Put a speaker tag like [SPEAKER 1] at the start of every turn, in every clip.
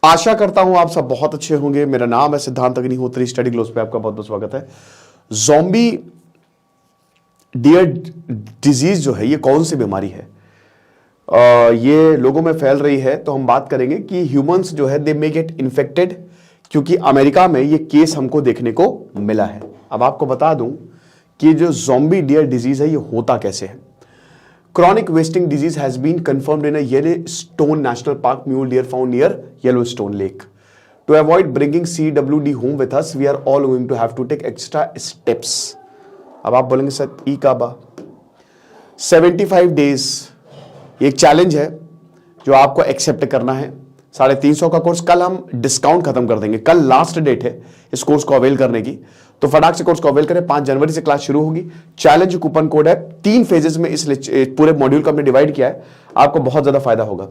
[SPEAKER 1] आशा करता हूं आप सब बहुत अच्छे होंगे। मेरा नाम है सिद्धांत अग्निहोत्री, स्टडी ग्लोस पे आपका बहुत बहुत स्वागत है। ज़ॉम्बी डियर डिजीज जो है ये कौन सी बीमारी है? ये लोगों में फैल रही है, तो हम बात करेंगे कि ह्यूमंस जो है दे मे गेट इन्फेक्टेड, क्योंकि अमेरिका में ये केस हमको देखने को मिला है। अब आपको बता दूं कि जो ज़ॉम्बी डियर डिजीज है ये होता कैसे है। Chronic wasting disease has been confirmed in a Yellowstone National Park mule deer found near Yellowstone Lake. To avoid bringing CWD home with us, we are all going to have to take extra steps. अब आप बोलेंगे sir ई का बा 75 days ये एक challenge है जो आपको एक्सेप्ट करना है। 350 का कोर्स कल हम डिस्काउंट खत्म कर देंगे। कल लास्ट डेट है इस कोर्स को अवेल करने की, तो फटाक से कोर्स को अवेल करें। 5 जनवरी से क्लास शुरू होगी। चैलेंज कूपन कोड है। 3 फेजेस में इस पूरे मॉड्यूल को हमने डिवाइड किया है, आपको बहुत ज्यादा फायदा होगा।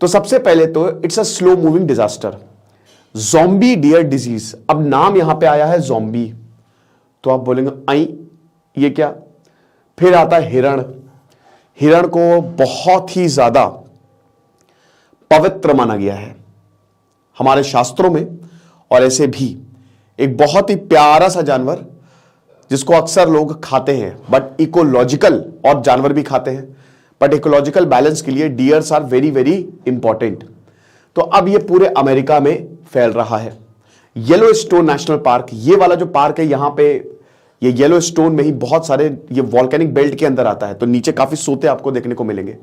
[SPEAKER 1] तो सबसे पहले तो it's a slow moving disaster, zombie deer disease. अब नाम यहां पे आया है ज़ॉम्बी, तो आप बोलेंगे आई ये क्या? फिर आता है हिरण। हिरण को बहुत ही ज्यादा पवित्र माना गया है हमारे शास्त्रों में, और ऐसे भी एक बहुत ही प्यारा सा जानवर जिसको अक्सर लोग खाते हैं, बट इकोलॉजिकल, और जानवर भी खाते हैं, बट इकोलॉजिकल बैलेंस के लिए deers are very very important. तो अब ये पूरे अमेरिका में फैल रहा है। येलोस्टोन नेशनल पार्क, ये वाला जो पार्क है यहां पे, ये येलोस्टोन में ही बहुत सारे, ये वॉल्केनिक बेल्ट के अंदर आता है, तो नीचे काफी सोते आपको देखने को मिलेंगे।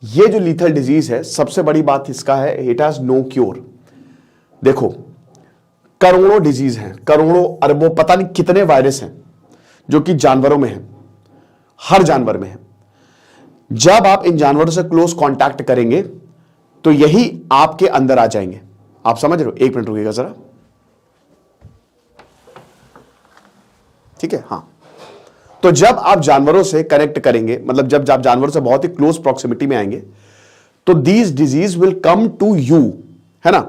[SPEAKER 1] ये जो लीथल डिजीज है, सबसे बड़ी बात इसका है इट हैज नो क्योर। देखो करोड़ों डिजीज हैं, करोड़ों अरबों पता नहीं कितने वायरस हैं जो कि जानवरों में हैं, हर जानवर में है। जब आप इन जानवरों से क्लोज कांटेक्ट करेंगे तो यही आपके अंदर आ जाएंगे। आप समझ रहे हो? 1 मिनट रुकिएगा जरा, ठीक है? हाँ, तो जब आप जानवरों से कनेक्ट करेंगे, मतलब जब आप जानवरों से बहुत ही क्लोज प्रॉक्सिमिटी में आएंगे, तो these disease will come to you, है ना?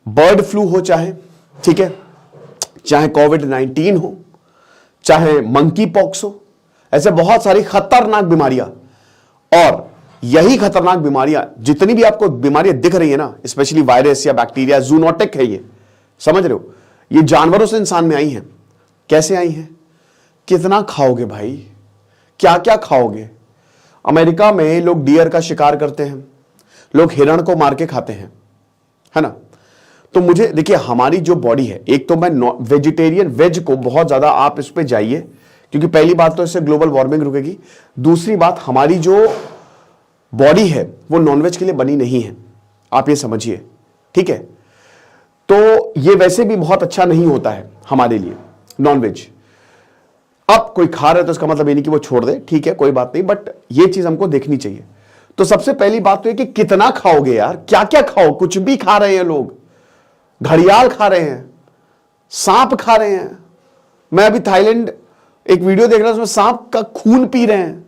[SPEAKER 1] बर्ड फ्लू हो चाहे, ठीक है, चाहे कोविड-19 हो, चाहे मंकी पॉक्स हो, ऐसे बहुत सारी खतरनाक बीमारियां। और यही खतरनाक बीमारियां, जितनी भी आपको बीमारियां दिख रही है ना, स्पेशली वायरस या बैक्टीरिया, जूनोटिक है ये, समझ रहे हो? ये जानवरों से इंसान में आई हैं। कैसे आई हैं? कितना खाओगे भाई, क्या क्या खाओगे? अमेरिका में लोग डियर का शिकार करते हैं, लोग हिरण को मार के खाते हैं, है ना? तो मुझे देखिए, हमारी जो बॉडी है, एक तो मैं वेजिटेरियन, वेज को बहुत ज्यादा आप इस पे जाइए, क्योंकि पहली बात तो इससे ग्लोबल वार्मिंग रुकेगी। दूसरी बात, हमारी जो बॉडी है वो नॉनवेज के लिए बनी नहीं है, आप ये समझिए, ठीक है? तो ये वैसे भी बहुत अच्छा नहीं होता है हमारे लिए नॉनवेज। अब कोई खा रहा है तो इसका मतलब ये नहीं कि वो छोड़ दे, ठीक है, कोई बात नहीं, बट ये चीज हमको देखनी चाहिए। तो सबसे पहली बात तो ये कि कितना खाओगे यार, क्या क्या खाओ? कुछ भी खा रहे हैं लोग, घड़ियाल खा रहे हैं, सांप खा रहे हैं। मैं अभी थाईलैंड एक वीडियो देख रहा हूं, उसमें सांप का खून पी रहे हैं।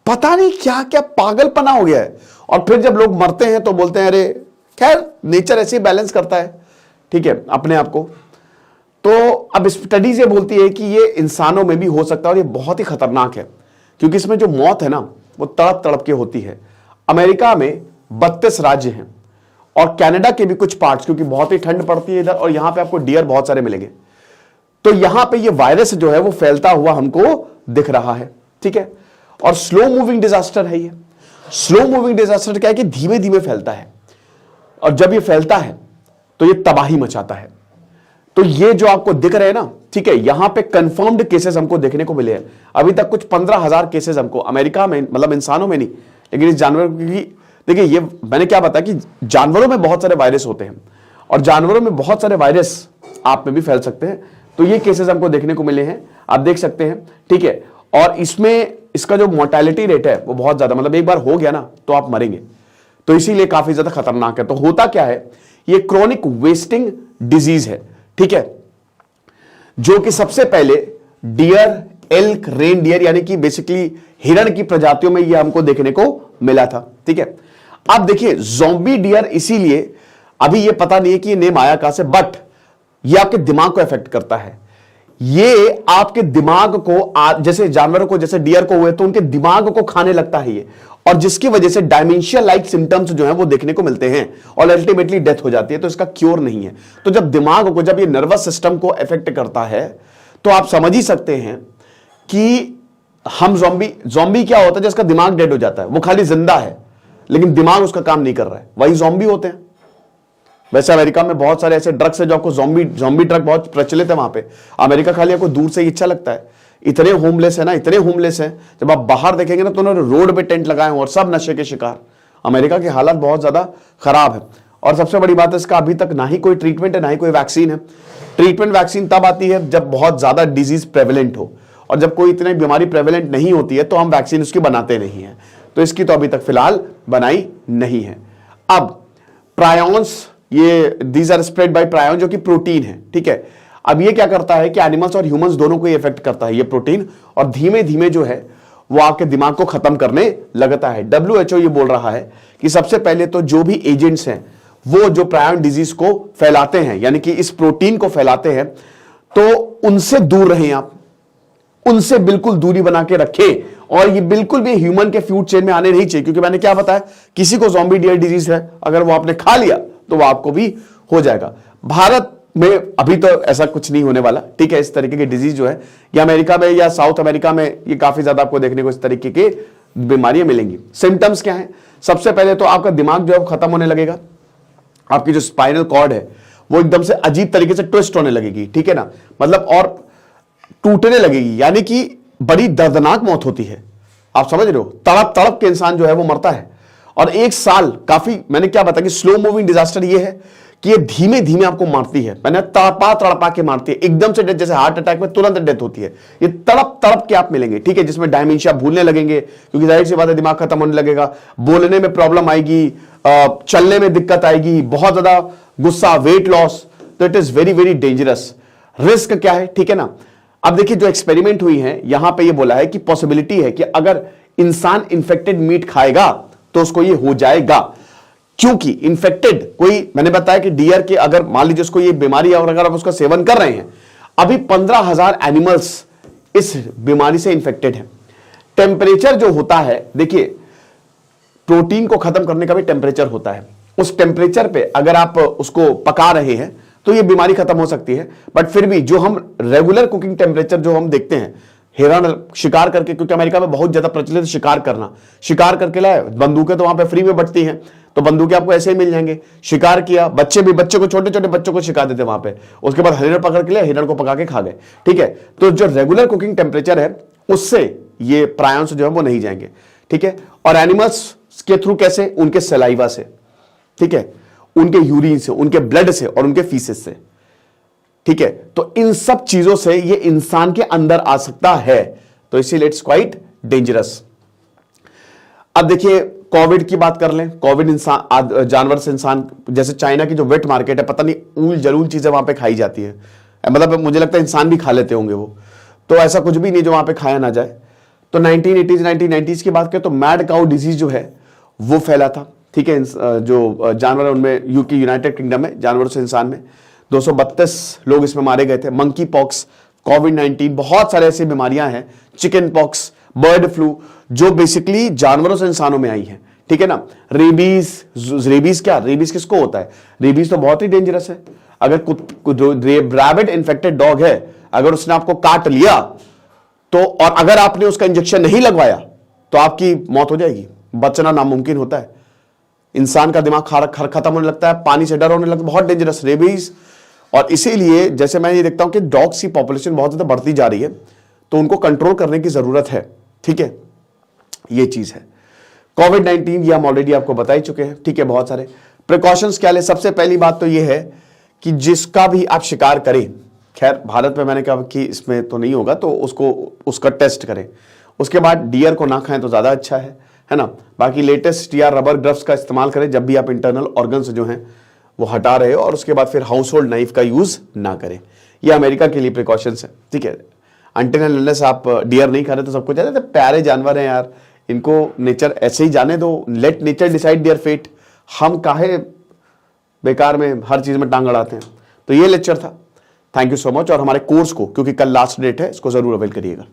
[SPEAKER 1] पता नहीं क्या क्या पागलपना हो गया है। और फिर जब लोग मरते हैं तो बोलते हैं अरे खैर नेचर ऐसे ही बैलेंस करता है, ठीक है, अपने आप को। तो अब स्टडीज ये बोलती है कि ये इंसानों में भी हो सकता है, और ये बहुत ही खतरनाक है, क्योंकि इसमें जो मौत है ना वो तड़प तड़प के होती है। अमेरिका में 32 राज्य हैं, और कनाडा के भी कुछ पार्ट्स, क्योंकि बहुत ही ठंड पड़ती है इधर, और यहां पे आपको डियर बहुत सारे मिलेंगे। तो यहां पे ये वायरस जो है वो फैलता हुआ हमको दिख रहा है, ठीक है? और स्लो मूविंग डिजास्टर है ये। स्लो मूविंग डिजास्टर क्या है कि धीमे धीमे फैलता है, और जब ये फैलता है तो ये तबाही मचाता है। तो ये जो आपको दिख रहे हैं ना, ठीक है, यहां पे कंफर्म्ड केसेस हमको देखने को मिले हैं। अभी तक कुछ 15,000 केसेस हमको अमेरिका में, मतलब इंसानों में नहीं, लेकिन इस जानवर की, देखिए ये मैंने क्या बताया कि जानवरों में बहुत सारे वायरस होते हैं, और जानवरों में बहुत सारे वायरस आप में भी फैल सकते हैं। तो ये केसेस हमको देखने को मिले हैं, आप देख सकते हैं, ठीक है? और इसमें इसका जो मोर्टेलिटी रेट है वो बहुत ज्यादा, मतलब एक बार हो गया ना तो आप मरेंगे, तो इसीलिए काफी ज्यादा खतरनाक है। तो होता क्या है, ये क्रोनिक वेस्टिंग डिजीज है, ठीक है, जो कि सबसे पहले डियर, एल्क, रेन डियर, यानी कि बेसिकली हिरण की प्रजातियों में ये हमको देखने को मिला था, ठीक है? अब देखिए ज़ॉम्बी डियर, इसीलिए अभी ये पता नहीं है कि ये नेम आया कहां से, बट ये आपके दिमाग को अफेक्ट करता है। ये आपके दिमाग को, जैसे जानवरों को, जैसे डियर को हुए तो उनके दिमाग को खाने लगता है ये, और जिसकी वजह से डायमेंशिया लाइक सिम्टम्स जो है वो देखने को मिलते हैं और अल्टीमेटली डेथ हो जाती है। तो इसका क्योर नहीं है। तो जब दिमाग को, जब ये नर्वस सिस्टम को अफेक्ट करता है, तो आप समझ ही सकते हैं कि हम ज़ॉम्बी क्या होता है, जिसका दिमाग डेड हो जाता है, वो खाली जिंदा है लेकिन दिमाग उसका काम नहीं कर रहा है, वही ज़ॉम्बी होते हैं। वैसे अमेरिका में बहुत सारे ऐसे ड्रग्स है जो आपको ज़ॉम्बी ड्रग बहुत प्रचलित है वहां पे। अमेरिका खाली आपको दूर से ही अच्छा लगता है, इतने होमलेस है ना, इतने होमलेस हैं, जब आप बाहर देखेंगे ना तो उन्होंने रोड पे टेंट लगाए और सब नशे के शिकार। अमेरिका की हालत बहुत ज्यादा खराब है। और सबसे बड़ी बात है, इसका अभी तक ना ही कोई ट्रीटमेंट है ना ही कोई वैक्सीन है। ट्रीटमेंट वैक्सीन तब आती है जब बहुत ज्यादा डिजीज प्रेवलेंट हो, और जब कोई इतनी बीमारी प्रेवलेंट नहीं होती है तो हम वैक्सीन उसकी बनाते नहीं है। तो इसकी तो अभी तक फिलहाल बनाई नहीं है। अब प्रायॉन्स, ये दीज आर स्प्रेड बाय प्रायॉन, जो कि प्रोटीन है, ठीक है। अब ये क्या करता है कि एनिमल्स और ह्यूमंस दोनों को ये इफेक्ट करता है ये प्रोटीन, और धीमे धीमे जो है वो आपके दिमाग को खत्म करने लगता है। WHO ये बोल रहा है कि सबसे पहले तो जो भी एजेंट्स हैं वो जो प्रायॉन डिजीज को फैलाते हैं, यानी कि इस प्रोटीन को फैलाते हैं, तो उनसे दूर रहें आप, उनसे बिल्कुल दूरी बना के रखें। और ये बिल्कुल भी ह्यूमन के फूड चेन में आने नहीं चाहिए, क्योंकि मैंने क्या बताया, किसी को ज़ॉम्बी डियर डिजीज है, अगर वो आपने खा लिया तो वो आपको भी हो जाएगा। भारत में अभी तो ऐसा कुछ नहीं होने वाला, ठीक है। इस तरीके की डिजीज जो है ये अमेरिका में या साउथ अमेरिका में ये काफी ज्यादा आपको देखने को इस तरीके की बीमारियां मिलेंगी। सिम्टम्स क्या है? सबसे पहले तो आपका दिमाग जो है खत्म होने लगेगा, आपकी जो स्पाइनल कॉर्ड है वो एकदम से अजीब तरीके से ट्विस्ट होने लगेगी, ठीक है ना, मतलब और टूटने लगेगी, यानी कि बड़ी दर्दनाक मौत होती है। आप समझ रहे हो, तड़प तड़प के इंसान जो है वो मरता है। और 1 साल काफी, मैंने क्या बताया कि स्लो मूविंग डिजास्टर ये है कि ये धीमे धीमे आपको मारती है, मैंने तड़पा तड़पा के मारती है, एकदम से डेथ, जैसे हार्ट अटैक में तुरंत डेथ होती है, ये तड़प तड़प के आप मिलेंगे, ठीक है। जिसमें डायमेंशिया, भूलने लगेंगे, क्योंकि जाहिर सी बात है दिमाग खत्म होने लगेगा, बोलने में प्रॉब्लम आएगी, चलने में दिक्कत आएगी, बहुत ज्यादा गुस्सा, वेट लॉस। तो it is very very dangerous. Risk क्या है, ठीक है ना। अब देखिए जो एक्सपेरिमेंट हुई है यहां पे ये बोला है कि पॉसिबिलिटी है कि अगर इंसान इंफेक्टेड मीट खाएगा तो उसको ये हो जाएगा, क्योंकि इंफेक्टेड कोई, मैंने बताया कि डियर के अगर मान लीजिए उसको ये बीमारी है और अगर आप उसका सेवन कर रहे हैं, अभी 15,000 एनिमल्स इस बीमारी से इंफेक्टेड हैं। टेम्परेचर जो होता है, देखिए प्रोटीन को खत्म करने का भी टेम्परेचर होता है, उस टेम्परेचर पे अगर आप उसको पका रहे हैं तो ये बीमारी खत्म हो सकती है। बट फिर भी जो हम रेगुलर कुकिंग टेम्परेचर जो हम देखते हैं, हिरण शिकार करके, क्योंकि अमेरिका में बहुत ज्यादा प्रचलित शिकार करना, शिकार करके लाए, बंदूकें तो वहां पे फ्री में बटती हैं, तो बंदूकें आपको ऐसे ही मिल जाएंगे। शिकार किया, बच्चे को, छोटे छोटे बच्चों को शिकार देते वहां पे, उसके बाद हिरण पकड़ के लिए हिरण को पका के खा गए, ठीक है। तो जो रेगुलर कुकिंग टेम्परेचर है उससे ये प्रायॉन्स जो है वो नहीं जाएंगे, ठीक है। और एनिमल्स के थ्रू कैसे? उनके सलाइवा से, ठीक है, उनके यूरिन से, उनके ब्लड से और उनके फीसेस से, ठीक है। तो इन सब चीजों से ये इंसान के अंदर आ सकता है, तो इसीलिए इट्स क्वाइट डेंजरस। अब देखिए कोविड की बात कर लें। कोविड इंसान, जानवर से इंसान, जैसे चाइना की जो वेट मार्केट है, पता नहीं ऊल जरूल चीजें वहां पे खाई जाती है, मतलब मुझे लगता है इंसान भी खा लेते होंगे वो, तो ऐसा कुछ भी नहीं जो वहां पे खाया ना जाए। तो 1980s 1990s की बात करें तो मैड काउ डिजीज जो है वो फैला था, ठीक है। जो जानवर है उनमें, यूके यूनाइटेड किंगडम में जानवरों से इंसान में 232 लोग इसमें मारे गए थे। मंकी पॉक्स, कोविड-19, बहुत सारे ऐसी बीमारियां हैं, चिकन पॉक्स, बर्ड फ्लू, जो बेसिकली जानवरों से इंसानों में आई है, ठीक है ना। रेबीज क्या, रेबीज किसको होता है? रेबीज तो बहुत ही डेंजरस है। अगर रैबिड इन्फेक्टेड डॉग है, अगर उसने आपको काट लिया तो, और अगर आपने उसका इंजेक्शन नहीं लगवाया तो आपकी मौत हो जाएगी, बचना नामुमकिन होता है। इंसान का दिमाग खत्म होने लगता है, पानी से डर होने लगता है, बहुत डेंजरस रेबीज। और इसीलिए जैसे मैं ये देखता हूं कि डॉग्स की पॉपुलेशन बहुत ज्यादा बढ़ती जा रही है, तो उनको कंट्रोल करने की जरूरत है, ठीक है, ये चीज है। कोविड-19 ये हम ऑलरेडी आपको बता ही चुके हैं, ठीक है। बहुत सारे प्रिकॉशंस क्या ले, सबसे पहली बात तो ये है कि जिसका भी आप शिकार करें, खैर भारत में मैंने कहा कि इसमें तो नहीं होगा, तो उसका टेस्ट करें। उसके बाद डियर को ना खाएं तो ज्यादा अच्छा है ना। बाकी लेटेस्ट या रबर ग्लव्स का इस्तेमाल करें जब भी आप इंटरनल ऑर्गन्स जो हैं वो हटा रहे हो, और उसके बाद फिर हाउस होल्ड नाइफ का यूज ना करें। ये अमेरिका के लिए प्रिकॉशंस है, ठीक है। अनटिल अनलेस आप डियर नहीं खा रहे तो सबको जाने, तो प्यारे जानवर हैं यार, इनको नेचर ऐसे ही जाने दो, let nature decide their fate. हम काहे बेकार में हर चीज में टांग अड़ाते हैं। तो ये लेक्चर था, थैंक यू सो मच। और हमारे कोर्स को, क्योंकि कल लास्ट डेट है, इसको जरूर अवेल करिएगा।